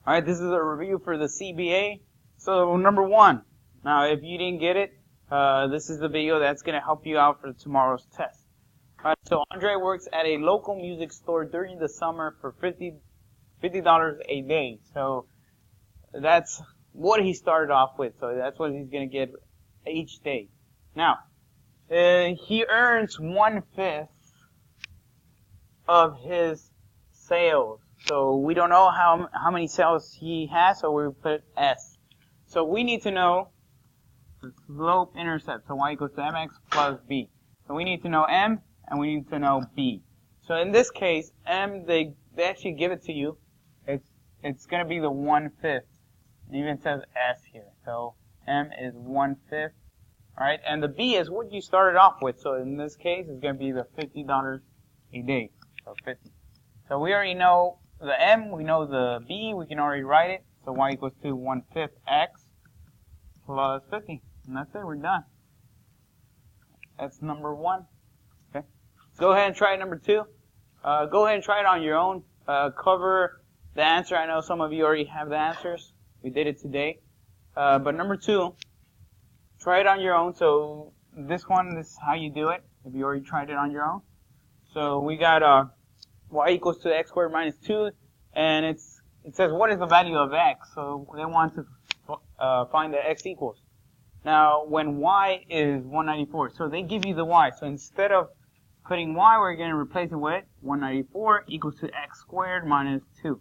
Alright, this is a review for the CBA. So, number 1. Now, if you didn't get it, this is the video that's going to help you out for tomorrow's test. Alright, so Andre works at a local music store during the summer for $50 a day. So, that's what he started off with. So, that's what he's going to get each day. Now, he earns 1/5 of his sales. So we don't know how many sales he has, so we put S. So we need to know the slope intercept. So y equals to mx plus b. So we need to know m, and we need to know b. So in this case, m, they actually give it to you. It's going to be the 1/5. It even says S here. So m is 1/5. Alright, and the b is what you started off with. So in this case, it's going to be the $50 a day. So 50. So we already know the m, we know the b, we can already write it. So y equals to 1/5 x plus 50. And that's it, we're done. That's number 1. Okay. Let's go ahead and try number 2. Go ahead and try it on your own. Cover the answer. I know some of you already have the answers. We did it today. But number 2, try it on your own. So this is how you do it if you already tried it on your own. So we got y equals to x squared minus 2, and it says what is the value of x. So they want to find the x equals. Now when y is 194, so they give you the y. So instead of putting y, we're going to replace it with 194 equals to x squared minus 2.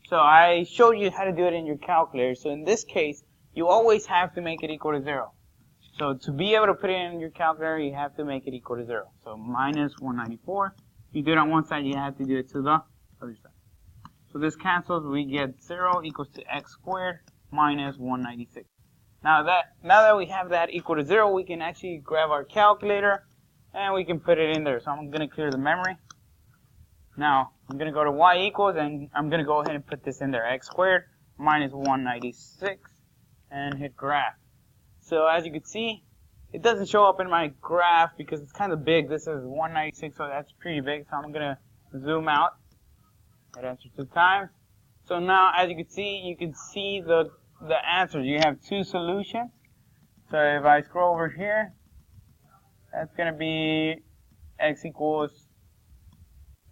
So I showed you how to do it in your calculator. So in this case, you always have to make it equal to 0. So to be able to put it in your calculator, you have to make it equal to 0. So minus 194. If you do it on one side, you have to do it to the other side. So this cancels. We get 0 equals to x squared minus 196. Now that we have that equal to 0, we can actually grab our calculator and we can put it in there. So I'm going to clear the memory. Now I'm going to go to y equals, and I'm going to go ahead and put this in there. X squared minus 196 and hit graph. So as you can see, it doesn't show up in my graph because it's kind of big. This is 196, so that's pretty big. So I'm going to zoom out. That answer 2 times. So now, as you can see the answers. You have 2 solutions. So if I scroll over here, that's going to be x equals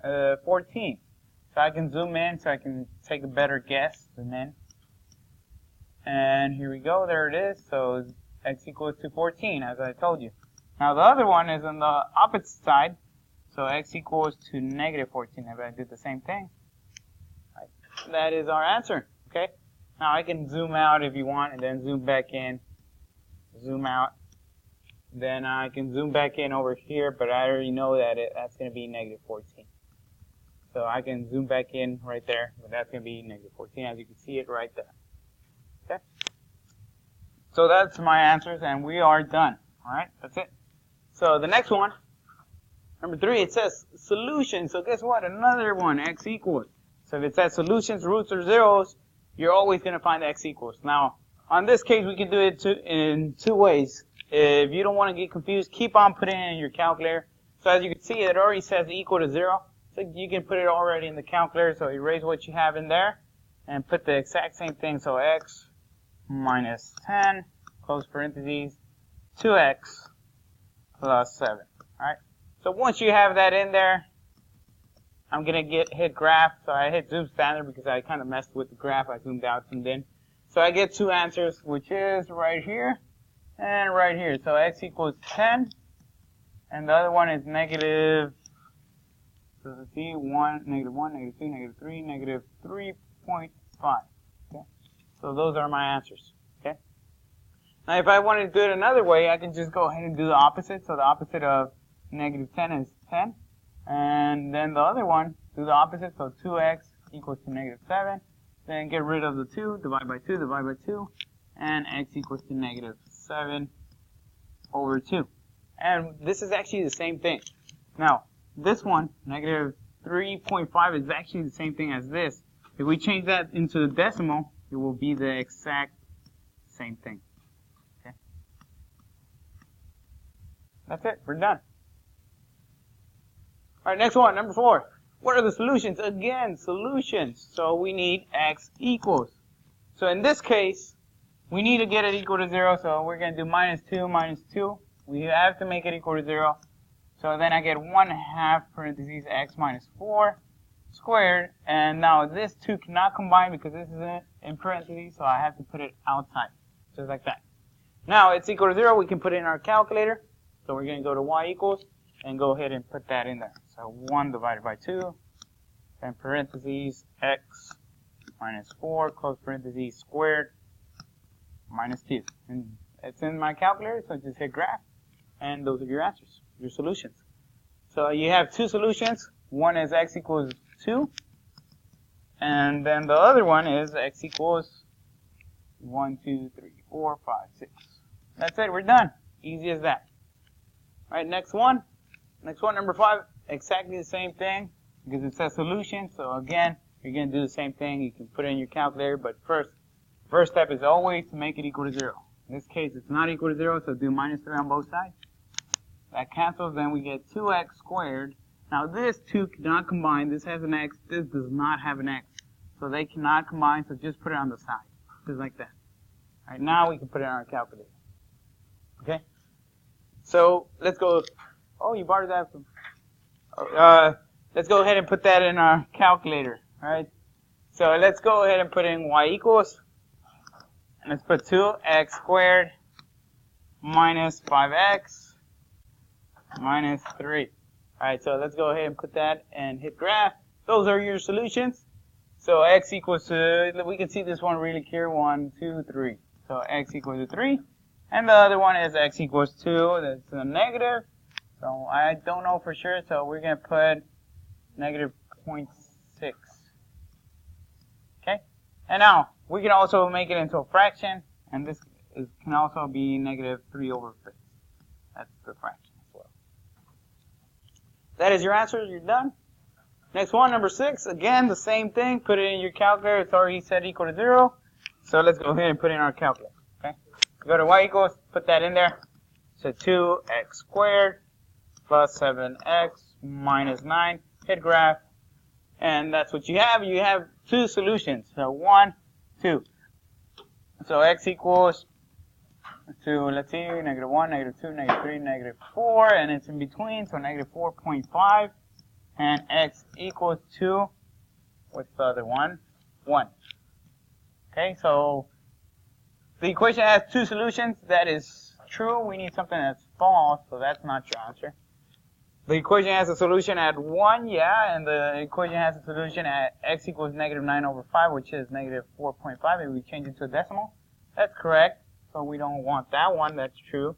14. So I can zoom in so I can take a better guess. Zoom in. And here we go. There it is. So x equals to 14, as I told you. Now the other one is on the opposite side. So x equals to negative 14. If I did the same thing, that is our answer. Okay. Now I can zoom out if you want, and then zoom back in. Zoom out. Then I can zoom back in over here, but I already know that that's going to be negative 14. So I can zoom back in right there, but that's going to be negative 14, as you can see it right there. Okay. So that's my answers, and we are done. Alright, that's it. So the next one, number 3, it says solution. So guess what? Another one, x equals. So if it says solutions, roots, or zeros, you're always going to find x equals. Now, on this case, we can do it in 2 ways. If you don't want to get confused, keep on putting it in your calculator. So as you can see, it already says equal to 0. So you can put it already in the calculator. So erase what you have in there and put the exact same thing. So x minus 10, close parentheses, 2x plus 7. Alright? So once you have that in there, I'm going to hit graph. So I hit zoom standard because I kind of messed with the graph. I zoomed out, zoomed in. So I get 2 answers, which is right here and right here. So x equals 10, and the other one is negative, so let's see, negative 1, negative 2, negative 3, negative 3.5. Okay? So those are my answers. Okay? Now if I wanted to do it another way, I can just go ahead and do the opposite. So the opposite of negative 10 is 10. And then the other one, do the opposite. So 2x equals to negative 7. Then get rid of the 2, divide by 2, divide by 2. And x equals to negative 7 over 2. And this is actually the same thing. Now, this one, negative 3.5, is actually the same thing as this. If we change that into the decimal, it will be the exact same thing. Okay? That's it. We're done. All right, next one, number 4. What are the solutions? Again, solutions. So we need x equals. So in this case, we need to get it equal to 0, so we're going to do minus 2 minus 2. We have to make it equal to 0. So then I get 1/2 parentheses x minus 4 squared. And now this 2 cannot combine because this is in parentheses, so I have to put it outside, just like that. Now it's equal to 0. We can put it in our calculator. So we're going to go to y equals and go ahead and put that in there. So 1 divided by 2, then parentheses x minus 4, close parentheses, squared, minus 2. And it's in my calculator, so just hit graph, and those are your answers, your solutions. So you have two solutions. One is x equals 2, and then the other one is x equals 1, 2, 3, 4, 5, 6. That's it, we're done. Easy as that. Alright, next one. Next one, number 5, exactly the same thing, because it says solution. So again, you're going to do the same thing. You can put it in your calculator, but first step is always to make it equal to 0. In this case, it's not equal to 0, so do minus 3 on both sides. That cancels, then we get 2x squared. Now this 2 cannot combine. This has an x, this does not have an x. So they cannot combine, so just put it on the side, just like that. Alright, now we can put it on our calculator. Okay? So, let's go, oh, you borrowed that from, let's go ahead and put that in our calculator. Alright? So let's go ahead and put in y equals, and let's put 2x squared minus 5x minus 3. Alright, so let's go ahead and put that and hit graph. Those are your solutions. So x equals to, we can see this one really clear, 1, 2, 3. So x equals to 3. And the other one is x equals 2, that's a negative. So I don't know for sure, so we're going to put negative 0.6. Okay? And now, we can also make it into a fraction, and this can also be negative 3 over 5. That's the fraction as well. That is your answer, you're done. Next one, number 6, again, the same thing, put it in your calculator, it's already set equal to 0. So let's go ahead and put it in our calculator, okay? Go to y equals, put that in there. So 2x squared plus 7x minus 9. Hit graph. And that's what you have. You have two solutions. So 1, 2. So x equals to, let's see, negative 1, negative 2, negative 3, negative 4. And it's in between, so negative 4.5. And x equals to, what's the other one? 1. Okay, so the equation has two solutions. That is true. We need something that's false, so that's not your answer. The equation has a solution at 1, yeah, and the equation has a solution at x equals negative 9 over 5, which is negative 4.5, and we change it to a decimal. That's correct, so we don't want that one. That's true.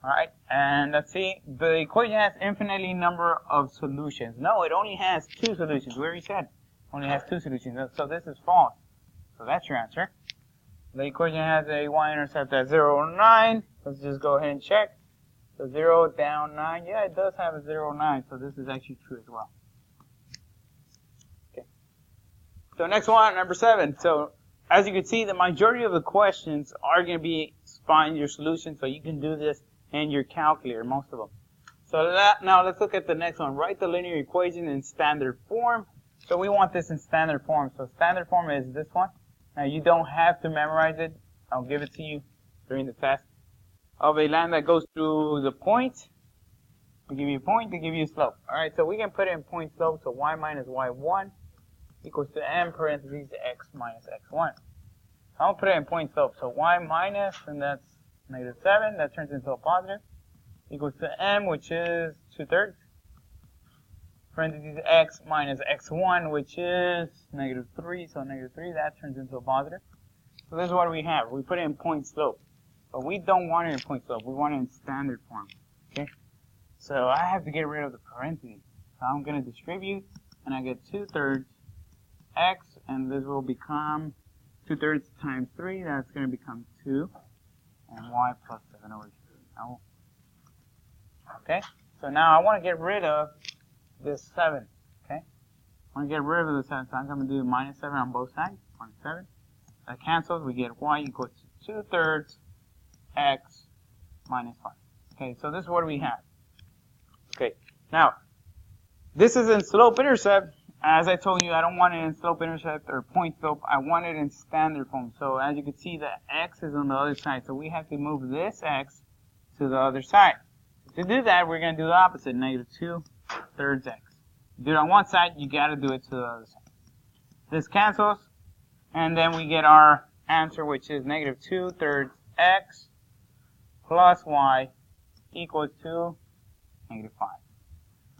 Alright, and let's see. The equation has infinitely number of solutions. No, it only has two solutions. We already said it only has two solutions, so this is false. So that's your answer. The equation has a y-intercept at 0, 9. Let's just go ahead and check. So 0 down 9. Yeah, it does have a 0, 9. So this is actually true as well. Okay. So next one, number 7. So as you can see, the majority of the questions are going to be find your solution. So you can do this in your calculator, most of them. So now let's look at the next one. Write the linear equation in standard form. So we want this in standard form. So standard form is this one. Now you don't have to memorize it. I'll give it to you during the test. Of a line that goes through the point. We give you a point, they give you a slope. Alright, so we can put in point slope. So y minus y1 equals to m parentheses x minus x1. I'll put it in point slope. So y minus, and that's negative 7. That turns into a positive. Equals to m, which is 2/3. Parentheses x minus x1, which is negative 3. So negative 3, that turns into a positive. So this is what we have. We put it in point slope. But we don't want it in point slope. We want it in standard form. Okay? So I have to get rid of the parentheses. So I'm going to distribute, and I get 2/3 x, and this will become 2/3 times 3. That's going to become 2. And y plus 7 over 2. Now, okay? So now I want to get rid of this 7. Okay? I want to get rid of the 7. So I'm going to do minus 7 on both sides. Minus 7. That cancels. We get y equals to 2/3 x minus 5. Okay, so this is what we have. Okay, now, This is in slope-intercept. As I told you, I don't want it in slope-intercept or point slope. I want it in standard form. So as you can see, the x is on the other side. So we have to move this x to the other side. To do that, we're going to do the opposite, -2/3 x. Do it on one side, you got to do it to the other side. This cancels, and then we get our answer, which is -2/3 x plus y equals to -5.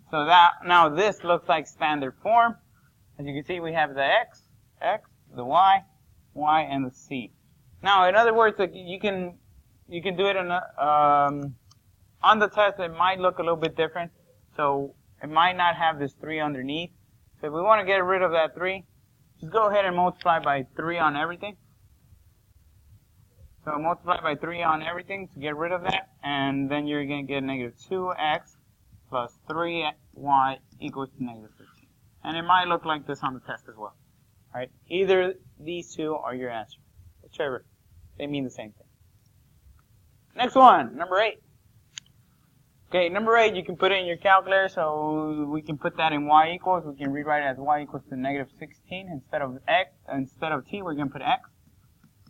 So that now this looks like standard form. As you can see, we have the x, the y, and the c. Now, in other words, like you can do it in on the test. It might look a little bit different, so it might not have this 3 underneath. So if we want to get rid of that 3, just go ahead and multiply by 3 on everything. So multiply by 3 on everything to get rid of that, and then you're going to get -2x plus 3y equals to -13. And it might look like this on the test as well. Alright, either these two are your answer. Whichever. They mean the same thing. Next one, number 8. Okay, number 8, you can put it in your calculator, so we can put that in y equals. We can rewrite it as y equals to -16 instead of t. We're going to put x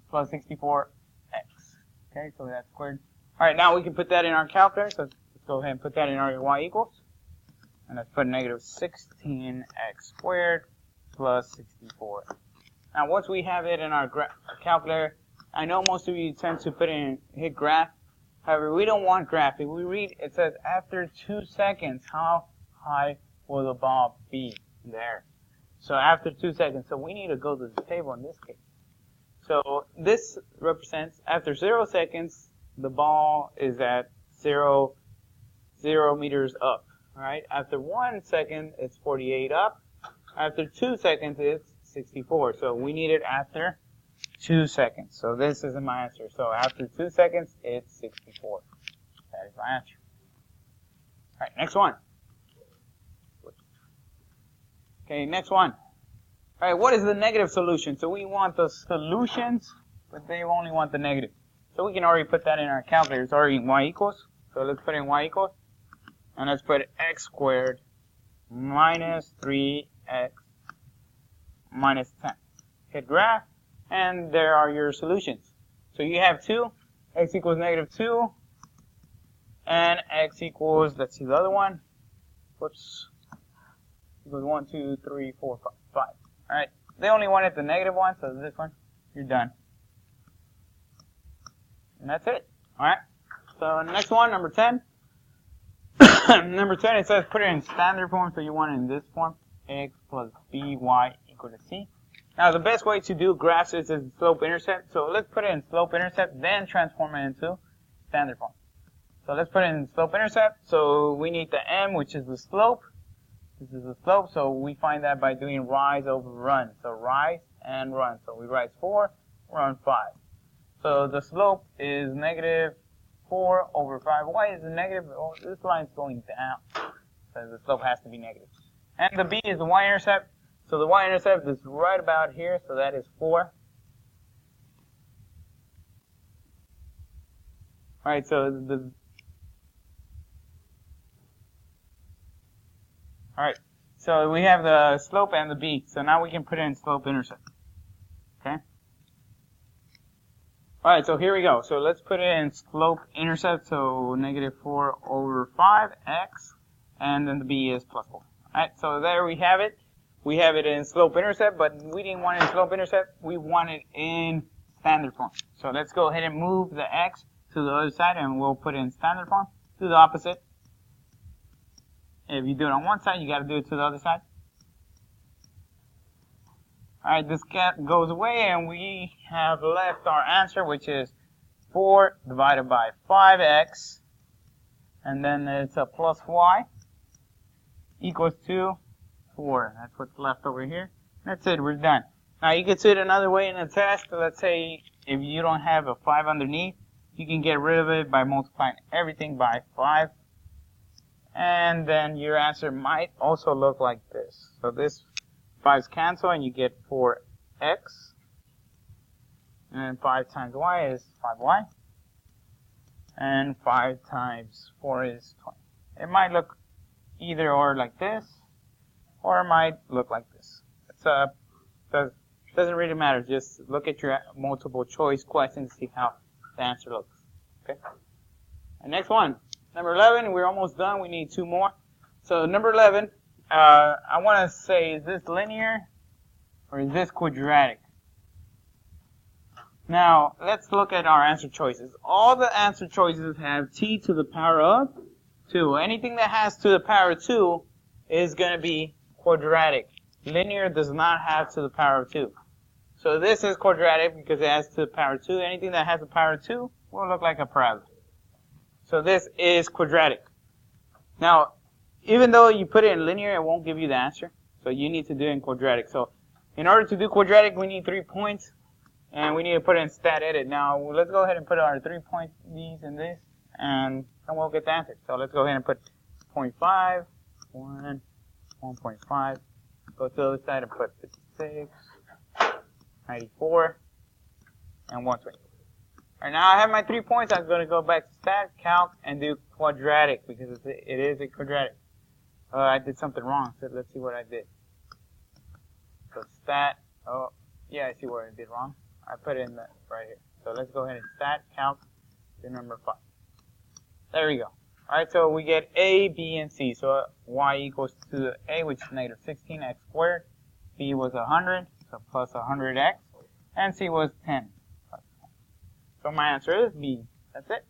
plus 64x. Okay, so that's squared. All right, now we can put that in our calculator. So let's go ahead and put that in our y equals, and let's put -16x squared plus 64. Now, once we have it in our calculator, I know most of you tend to hit graph. However, we don't want graph. If we read, it says after 2 seconds, how high will the ball be there? So after 2 seconds, so we need to go to the table in this case. So this represents after 0 seconds, the ball is at 0 meters up. All right. After 1 second, it's 48 up. After 2 seconds, it's 64. So we need it after 2 seconds. So this is my answer. So after 2 seconds, it's 64. That is my answer. All right, next one. Okay, next one. All right, what is the negative solution? So we want the solutions, but they only want the negative. So we can already put that in our calculator. It's already y equals. So let's put in y equals. And let's put x squared minus 3x minus 10. Hit graph. And there are your solutions. So you have 2, x equals -2, and x equals, let's see the other one, whoops, equals 1, 2, 3, 4, 5. Alright, they only wanted the negative one, so this one, you're done. And that's it. Alright, so next one, number 10. Number 10, it says put it in standard form, so you want it in this form, x plus by equal to c. Now, the best way to do graphs is slope-intercept. So let's put it in slope-intercept, then transform it into standard form. So let's put it in slope-intercept. So we need the m, which is the slope. This is the slope. So we find that by doing rise over run. So rise and run. So we rise 4, run 5. So the slope is -4 over 5. Why is it negative? Oh, this line is going down. So the slope has to be negative. And the b is the y-intercept. So the y-intercept is right about here, so that is 4. Alright, so alright, so we have the slope and the b. So now we can put in slope-intercept. Okay? Alright, so here we go. So let's put it in slope-intercept, so -4 over 5x, and then the b is +4. Alright, so there we have it. We have it in slope-intercept, but we didn't want it in slope-intercept. We want it in standard form. So let's go ahead and move the x to the other side, and we'll put it in standard form. Do the opposite. If you do it on one side, you got to do it to the other side. All right, this goes away, and we have left our answer, which is 4 divided by 5x, and then it's a plus y equals to 4. That's what's left over here. That's it. We're done. Now, you can see it another way in a test. Let's say if you don't have a 5 underneath, you can get rid of it by multiplying everything by 5. And then your answer might also look like this. So this 5's cancel, and you get 4x. And 5 times y is 5y. And 5 times 4 is 20. It might look either or like this. or it might look like this. Doesn't really matter. Just look at your multiple choice question to see how the answer looks. Okay. And next one, number 11. We're almost done. We need 2 more. So number 11, I want to say, is this linear or is this quadratic? Now let's look at our answer choices. All the answer choices have t to the power of 2. Anything that has to the power of 2 is going to be quadratic. Linear does not have to the power of 2. So this is quadratic because it has to the power of 2. Anything that has the power of 2 will look like a parabola. So this is quadratic. Now, even though you put it in linear, it won't give you the answer. So you need to do it in quadratic. So in order to do quadratic, we need 3 points. And we need to put it in stat edit. Now, let's go ahead and put our 3 points, these and this, and then we'll get the answer. So let's go ahead and put 0.5, 1, 1.5. Go to the other side and put 56, 94, and 120. Alright, now I have my 3 points. I'm going to go back to stat, calc, and do quadratic because it is a quadratic. I did something wrong, so let's see what I did. So stat, oh, yeah, I see what I did wrong. I put it in right here. So let's go ahead and stat, calc, to number 5. There we go. Alright, so we get A, B, and C. So y equals to A, which is negative 16x squared. B was 100, so plus 100x. And C was 10. So my answer is B. That's it.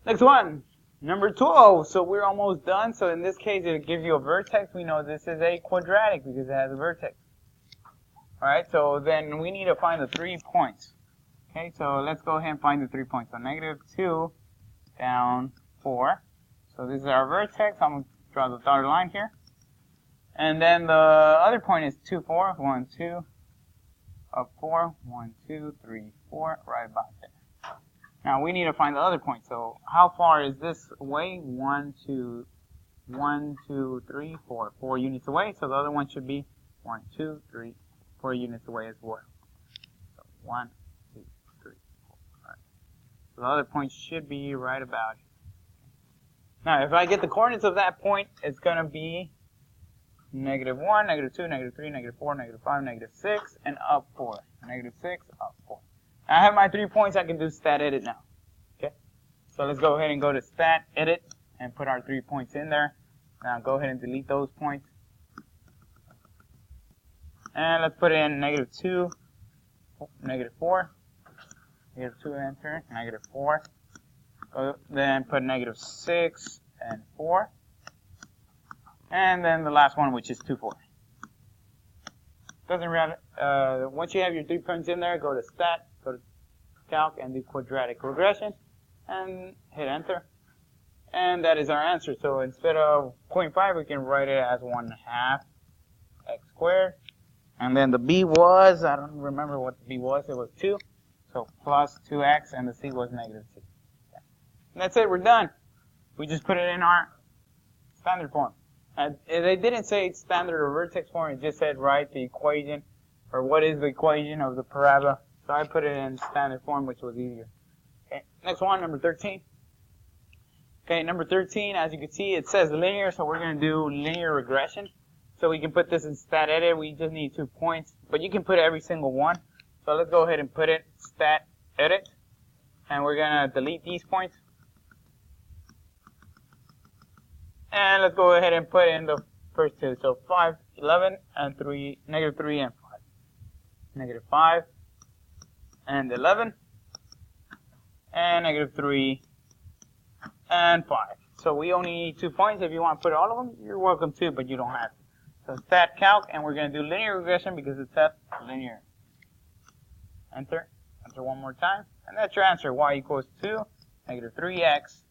Next one, number 12. So we're almost done. So in this case, it'll give you a vertex. We know this is a quadratic because it has a vertex. Alright, so then we need to find the 3 points. Okay, so let's go ahead and find the 3 points. So negative 2 down 4. So this is our vertex. I'm going to draw the dotted line here. And then the other point is 2, 4. 1, 2. Up 4. 1, 2, 3, 4. Right about there. Now we need to find the other point. So how far is this away? 1, 2, 3, 4. 4 units away. So the other one should be 1, 2, 3, 4 units away as well. So 1, 2, 3, 4. Alright. So the other point should be right about here. Now if I get the coordinates of that point, it's going to be negative 1, negative 2, negative 3, negative 4, negative 5, negative 6, and up 4. Negative 6, up 4. Now I have my 3 points. I can do stat edit now. Okay. So let's go ahead and go to stat edit and put our 3 points in there. Now go ahead and delete those points. And let's put in negative 2, negative 4, negative 2, enter, negative 4. Then put negative 6 and 4. And then the last one, which is 2, 4. Doesn't matter. Once you have your 3 points in there, go to stat, go to calc, and do quadratic regression, and hit enter. And that is our answer. So instead of 0.5, we can write it as 1/2 x squared. And then the B was, I don't remember what the B was, it was 2. So plus 2x, and the C was negative 2. Okay. And that's it, we're done. We just put it in our standard form. They didn't say standard or vertex form, it just said write the equation, or what is the equation of the parabola. So I put it in standard form, which was easier. Okay, next one, number 13. Okay, number 13, as you can see, it says linear, so we're going to do linear regression. So we can put this in stat edit. We just need 2 points, but you can put every single one. So let's go ahead and put it stat edit, and we're gonna delete these points. And let's go ahead and put in the first 2. So 5, 11, and 3, negative 3 and 5. Negative 5 and 11, and negative 3 and 5. So we only need 2 points. If you want to put all of them, you're welcome to, but you don't have to. So stat calc, and we're going to do linear regression because it's set linear. Enter. Enter one more time. And that's your answer. Y equals 2, negative 3x,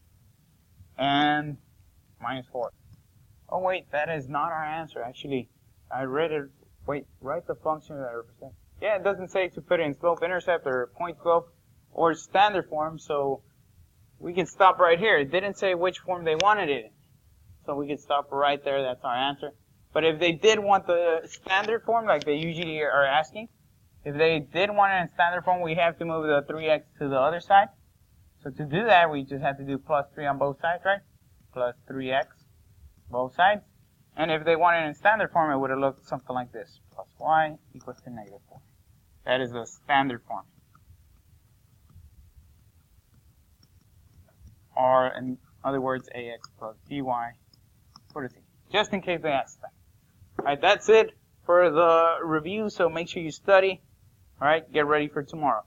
and minus 4. Oh, wait, that is not our answer. Actually, I read it. Wait, write the function that represents. Yeah, it doesn't say to put in slope intercept or point slope or standard form, so we can stop right here. It didn't say which form they wanted it in. So we can stop right there. That's our answer. But if they did want the standard form, like they usually are asking, if they did want it in standard form, we have to move the 3x to the other side. So to do that, we just have to do plus 3 on both sides, right? Plus 3x, both sides. And if they wanted it in standard form, it would have looked something like this. Plus y equals to negative 4. That is the standard form. Or, in other words, ax plus by for the c. Just in case they ask that. Alright, that's it for the review, so make sure you study. Alright, get ready for tomorrow.